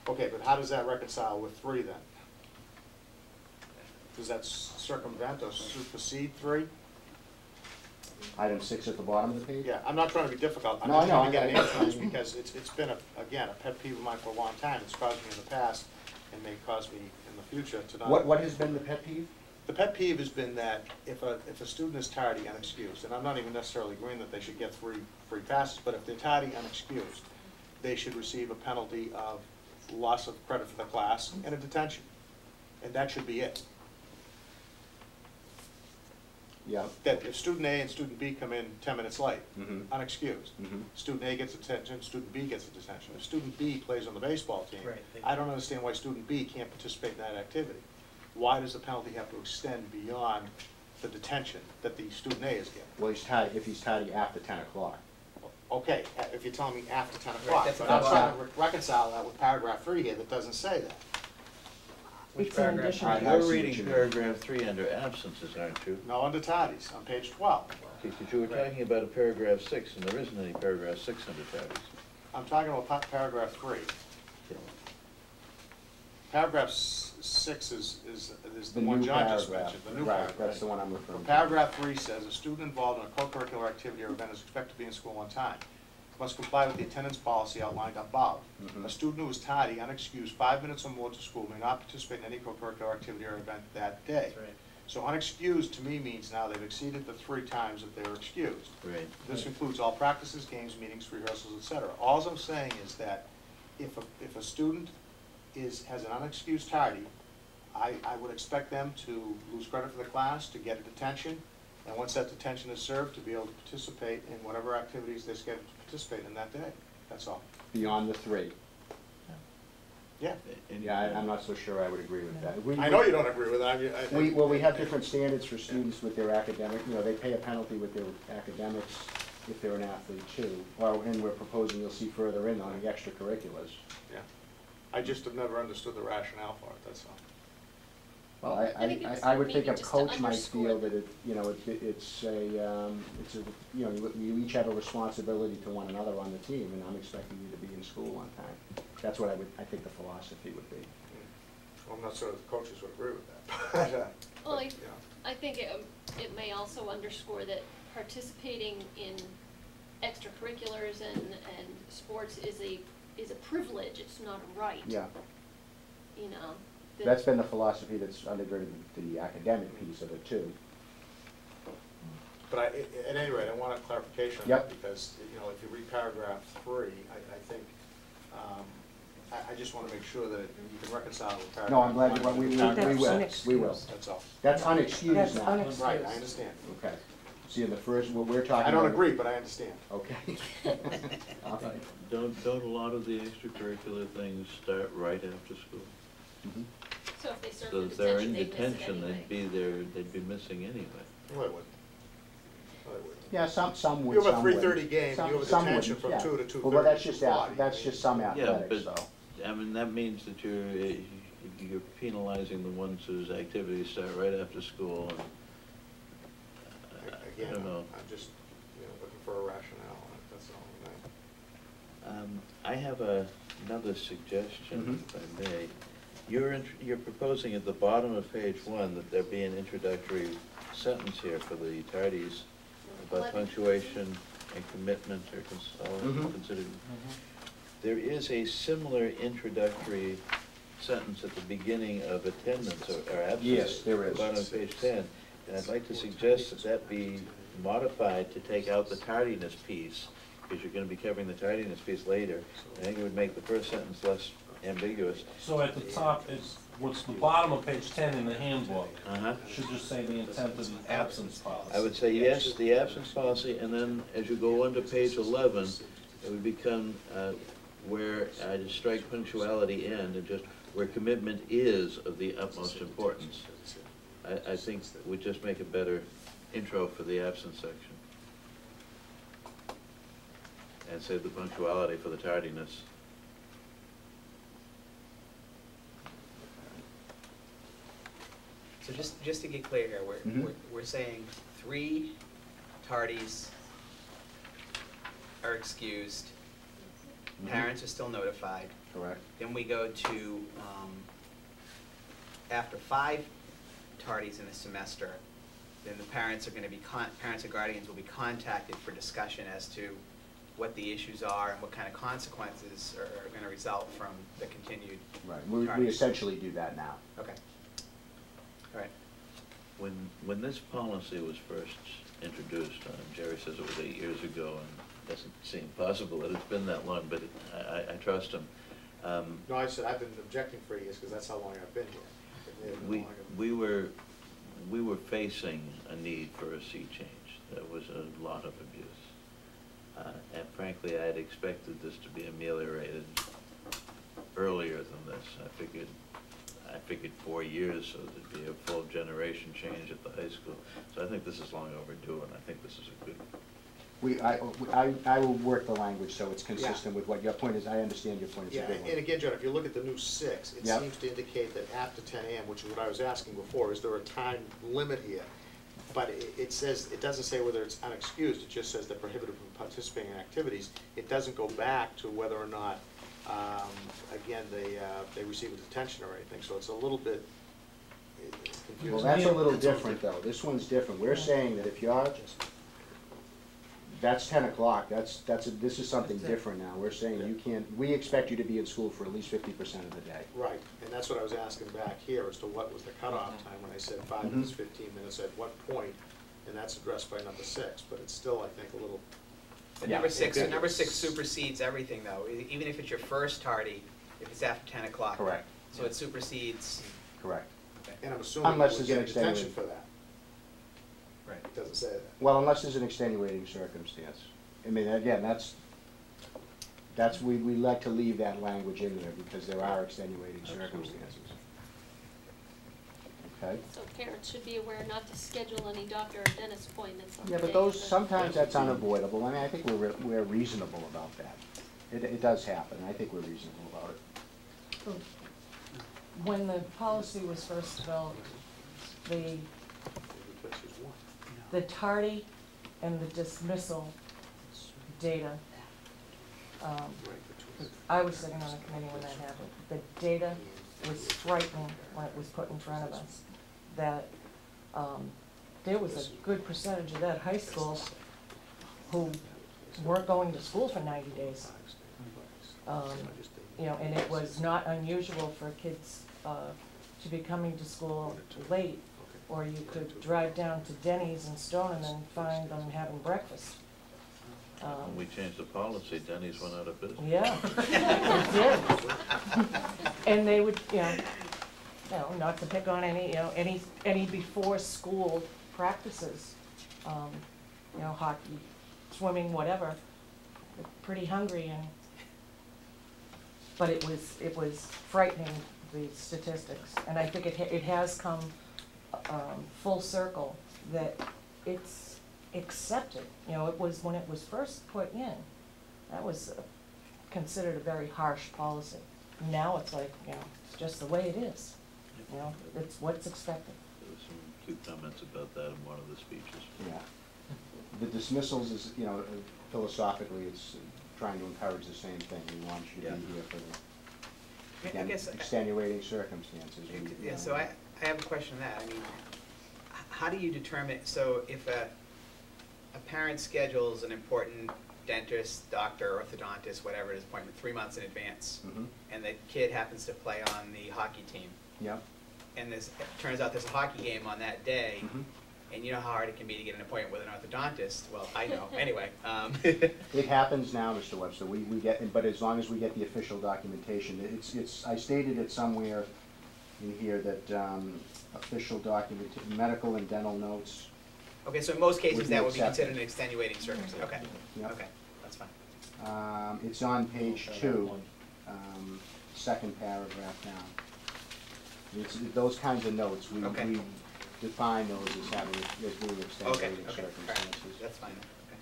Okay, but how does that reconcile with 3 then? Does that circumvent or supersede 3? Item 6 at the bottom of the page? Yeah, I'm not trying to be difficult. I'm No, just I know, trying to get an I- answer on this because it's been, again, a pet peeve of mine for a long time. It's caused me in the past and may cause me in the future to not. What has been the pet peeve? The pet peeve has been that if a student is tardy unexcused, and I'm not even necessarily agreeing that they should get free passes, but if they're tardy unexcused, they should receive a penalty of loss of credit for the class and a detention. And that should be it. Yeah. That if student A and student B come in 10 minutes late, Mhm. unexcused, Mhm. student A gets a detention, student B gets a detention. If student B plays on the baseball team, Right. I don't understand why student B can't participate in that activity. Why does the penalty have to extend beyond the detention that the student A is getting? Well, he's tardy, if he's tardy after 10 o'clock. Okay, if you're telling me after 10 Right, o'clock, that's but I'm about- trying to reconcile that with paragraph 3 here that doesn't say that. Which It's an paragraph? addition. I You're see what you reading mean. paragraph 3 under absences, aren't you? No, under tardies, on page 12. Because you were talking about a paragraph 6, and there isn't any paragraph 6 under tardies. I'm talking about paragraph 3. Paragraph 6 is the one new John just paragraph. mentioned, the new Right, paragraph. that's the one I'm referring to. Paragraph 3 says, a student involved in a co-curricular activity or event is expected to be in school on time. Must comply with the attendance policy outlined above. Mhm. A student who is tardy, unexcused, 5 minutes or more to school may not participate in any co-curricular activity or event that day. That's right. So unexcused to me means now they've exceeded the 3 times that they're excused. Right. This includes all practices, games, meetings, rehearsals, etc. All I'm saying is that if a student has an unexcused tardy, I would expect them to lose credit for the class, to get a detention, and once that detention is served, to be able to participate in whatever activities they're scheduled to participate in that day. That's all. Beyond the 3. Yeah. Yeah, I'm not so sure I would agree with that. I know you don't agree with it. Well, we have different standards for students with their academic, they pay a penalty with their academics if they're an athlete too. And we're proposing, you'll see further in on the extracurriculars. Yeah. I just have never understood the rationale for it, that's all. Well, I think it's I would think maybe a just to coach might underscore feel that you each have a responsibility to one another on the team, and I'm expecting you to be in school on time. That's what I think the philosophy would be. Well, I'm not sure the coaches would agree with that. Well, But, I think it may also underscore that participating in extracurriculars and sports is a privilege, it's not a right. Yeah, You know. that's been the philosophy that's undergirded the academic piece of it too. But at any rate, I want a clarification on Yep. that because, if you read paragraph 3, I think, I just want to make sure that you can reconcile with paragraph 1. No, I'm glad we That's will, unexcused. we will. That's all. That's unexcused That's now. unexcused. Right, I understand. Okay. See, in the first, what we're talking about. I don't agree, but I understand. Okay. All right. Don't a lot of the extracurricular things start right after school? Mhm. So if they serve So the if they're detention, in they miss it detention, anyway. they'd be missing anyway. No, I wouldn't. No, I wouldn't. Yeah, some would, You have a some wouldn't. 3:30 game, Some- you have a some detention wouldn't, from yeah. 2 to 2:30. Well, that's just Body. that's just some Yeah, athletics, but, though. I mean, that means that you're penalizing the ones whose activities start right after school, and I Again, don't know. I'm just, looking for a rationale on it, that's all. I have another suggestion, Mhm. if I may. You're proposing at the bottom of page 1 that there be an introductory sentence here for the tardies about 11. punctuation and commitment are Mhm. considered. There is a similar introductory sentence at the beginning of attendance or absence. Yes, there is. At the bottom of page 10. And I'd like to suggest that that be modified to take out the tardiness piece, because you're going to be covering the tardiness piece later. I think it would make the first sentence less ambiguous. So at the top, what's the bottom of page 10 in the handbook, Uh-huh. should just say the intent of the absence policy. I would say yes, the absence policy, and then as you go on to page 11, it would become where I just strike punctuality end and just where commitment is of the utmost importance. I think it would just make a better intro for the absence section. And save the punctuality for the tardiness. So just to get clear here, Mhm. we're saying 3 tardies are excused, Mhm. parents are still notified. Correct. Then we go to, after 5 tardies in a semester, then the parents are gonna be, parents or guardians will be contacted for discussion as to what the issues are and what kind of consequences are gonna result from the continued Right, we tardies. essentially do that now. Okay. All right. When this policy was first introduced, Jerry says it was 8 years ago, and it doesn't seem possible that it's been that long, but I trust him. No, I said I've been objecting for years, because that's how long I've been here. We were facing a need for a sea change. There was a lot of abuse. And frankly, I had expected this to be ameliorated earlier than this. I figured 4 years, so there'd be a full generation change at the high school. So I think this is long overdue, and I think this is a good. I will work the language so it's consistent with what your point is. I understand your point, it's a Yeah, good one. and again, John, if you look at the new 6, it Yep. seems to indicate that after 10 AM, which is what I was asking before, is there a time limit here? But it says, it doesn't say whether it's unexcused, it just says they're prohibited from participating in activities. It doesn't go back to whether or not, again, they receive a detention or anything, so it's a little bit confusing. Well, that's a little different, though. This one's different. We're saying that if you're, that's 10 o'clock, this is something different now. We're saying you can't, we expect you to be in school for at least 50% of the day. Right, and that's what I was asking back here, as to what was the cutoff time, when I said 5 Mhm. minutes, 15 minutes, at what point? And that's addressed by number 6, but it's still, I think, a little, The Yeah. number 6, Ambiguous. number 6 supersedes everything, though, even if it's your first tardy, if it's after 10 o'clock. Correct. So it supersedes. Correct. and I'm assuming Unless you would there's get an detention extenuating- for that. Right. It doesn't say that. Well, unless there's an extenuating circumstance. I mean, again, we like to leave that language in there because there are extenuating circumstances. Okay? So parents should be aware not to schedule any doctor or dentist appointments on the Yeah, day but of those, the- sometimes that's unavoidable. I mean, I think we're reasonable about that. It does happen. I think we're reasonable about it. When the policy was first developed, the tardy and the dismissal data, I was sitting on the committee when that happened, the data was frightening when it was put in front of us, that there was a good percentage of that high school who weren't going to school for 90 days. You know, and it was not unusual for kids to be coming to school late, or you could drive down to Denny's in Stoneham and find them having breakfast. When we changed the policy, Denny's went out of business. Yeah, it did. And they would, you know, not to pick on any before school practices, you know, hockey, swimming, whatever, they're pretty hungry but it was frightening, the statistics, and I think it has come full circle that it's accepted. You know, it was, when it was first put in, that was considered a very harsh policy. Now it's like, you know, it's just the way it is. You know, it's what's expected. There was some cute comments about that in one of the speeches. Yeah. The dismissals is, you know, philosophically, it's trying to encourage the same thing. We want you to be here for the, I again, guess, extenuating circumstances. yeah, so I have a question on that. I mean, how do you determine, so if a parent schedules an important dentist, doctor, orthodontist, whatever it is, appointment 3 months in advance, Mhm. and the kid happens to play on the hockey team, Yep. and it turns out there's a hockey game on that day, Mhm. and you know how hard it can be to get an appointment with an orthodontist? Well, I know, anyway. It happens now, Mr. Webster, we get, but as long as we get the official documentation, I stated it somewhere in here that, official medical and dental notes, Okay, so in most cases, Would be that would be accepted. considered an extenuating circumstance, okay, Yep. okay, that's fine. it's on page 2, second paragraph down. It's those kinds of notes, we Okay. define those as having, as being Okay, extenuating okay, all right, circumstances. that's fine, okay.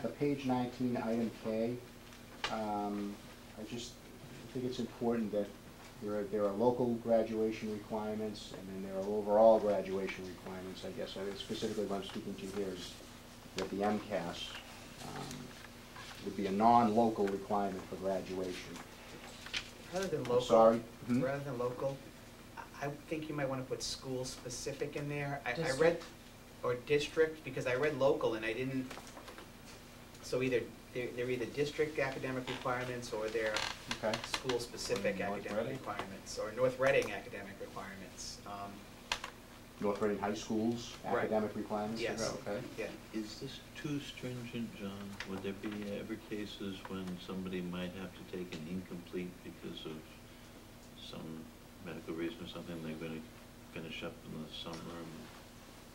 The page 19, item K, I think it's important that there are local graduation requirements, and then there are overall graduation requirements, I guess. Specifically what I'm speaking to here is that the MCAS Would be a non-local requirement for graduation. Rather than I'm local. sorry? Mhm. Rather than local, I think you might wanna put school-specific in there. I read, District. or district, because I read local and I didn't, so either, they're either district academic requirements or they're Okay. school-specific North academic Reading? requirements, or North Reading academic requirements. North Reading High Schools, Right. academic requirements? Yes. Okay. Yeah, Is this too stringent, John? Would there be ever cases when somebody might have to take an incomplete because of some medical reason or something, they're gonna finish up in the summer?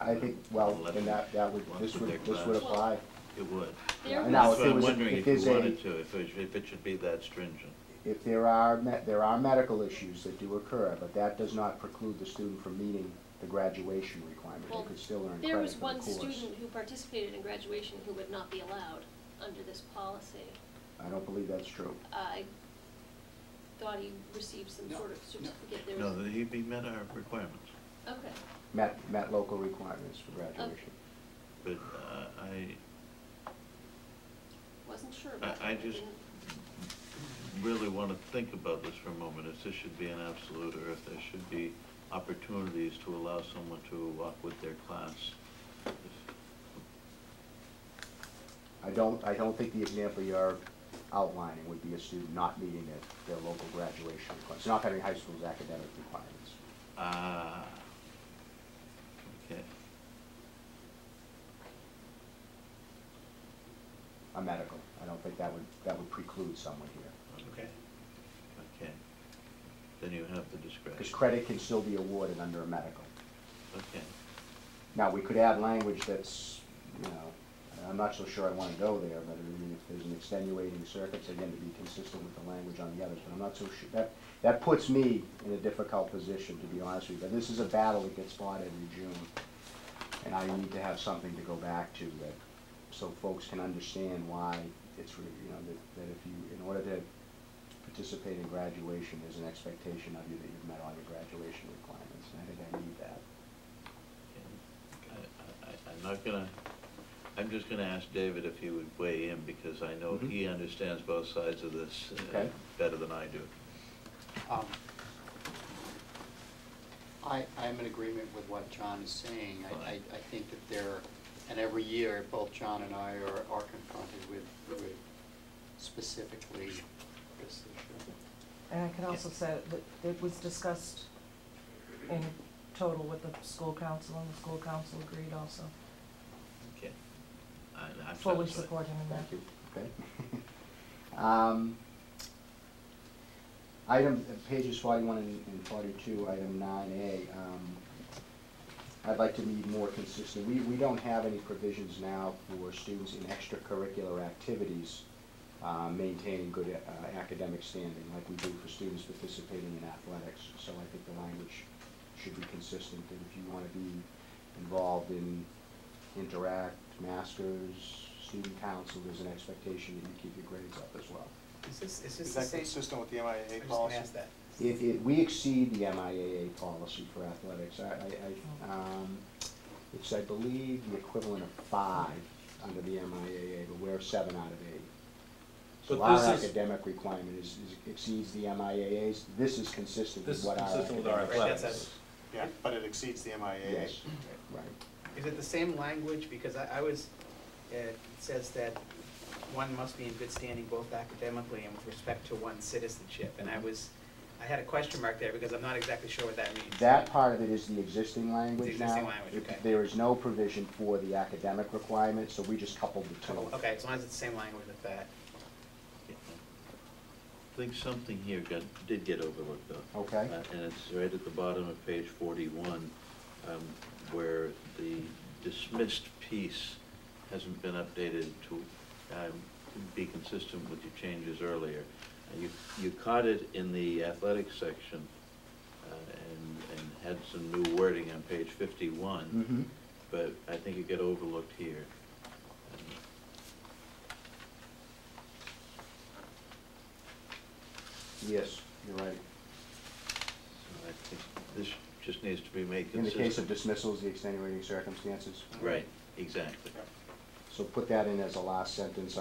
I think, well, Let then them that would, walk this with their would class. apply. It would. There Yeah, was- now, That's if what it I'm was, wondering, if if you there's a, wanted to, if it should be that stringent. if there are, there are medical issues that do occur, but that does not preclude the student from meeting the graduation requirement. They Well, could still earn There credit was for the one course. student who participated in graduation who would not be allowed under this policy. I don't believe that's true. I thought he received some sort of certificate there. No, that he met our requirements, Okay, Met local requirements for graduation. but I wasn't sure about that. I just didn't- really want to think about this for a moment, if this should be an absolute, or if there should be opportunities to allow someone to walk with their class. I don't think the example you're outlining would be a student not meeting their local graduation requirements. Not having high school's academic requirements. Okay, A medical. I don't think that would preclude someone here. okay. okay. Then you have the Because discretion. credit can still be awarded under a medical. Okay, Now, we could add language that's, you know, I'm not so sure I want to go there, but I mean, if there's an extenuating circumstance, again, to be consistent with the language on the others, but I'm not so sure. That puts me in a difficult position, to be honest with you. But this is a battle that gets fought every June, and I need to have something to go back to that, so folks can understand why it's, you know, that if you, in order to participate in graduation, there's an expectation of you that you've met all your graduation requirements, and I think I need that. I'm not gonna, I'm just gonna ask David if he would weigh in, because I know Mhm. he understands both sides of this Okay. better than I do. I'm in agreement with what John is saying. I Fine. think that there, and every year, both John and I are confronted with specifically this issue. And I can also say that it was discussed in total with the school council, and the school council agreed also. Okay. I'm Fully satisfied. support him in that. Thank you, okay. Item, pages 41 and 42, item 9A, I'd like to be more consistent. We don't have any provisions now for students in extracurricular activities maintaining good academic standing, like we do for students participating in athletics. So I think the language should be consistent, that if you want to be involved in Interact, Masters, Student Council, there's an expectation that you keep your grades up as well. Is this Is the that same? consistent with the I MIAA was just policy? gonna ask that. We exceed the MIAA policy for athletics. It's, I believe, the equivalent of 5 under the MIAA, but we're 7 out of 8. So But our this is- academic requirement exceeds the MIAA's. This is consistent This with is what our consistent with our academic Right, that's athletics. Yeah, but it exceeds the MIAA. Yes, right. Is it the same language? Because I was, it says that one must be in good standing both academically and with respect to one's citizenship. And I had a question mark there because I'm not exactly sure what that means. That part of it is the existing language It's now. the existing language, okay. There is no provision for the academic requirement, so we just coupled the two. Okay, as long as it's the same language with that. I think something here did get overlooked though. Okay. And it's right at the bottom of page 41, where the dismissed piece hasn't been updated to be consistent with your changes earlier. You caught it in the athletics section and had some new wording on page 51, Mm-hmm. but I think it got overlooked here. Yes, you're right. So I think this just needs to be made In the consistent. case of dismissals, the extenuating circumstances. Right, exactly. So put that in as a last sentence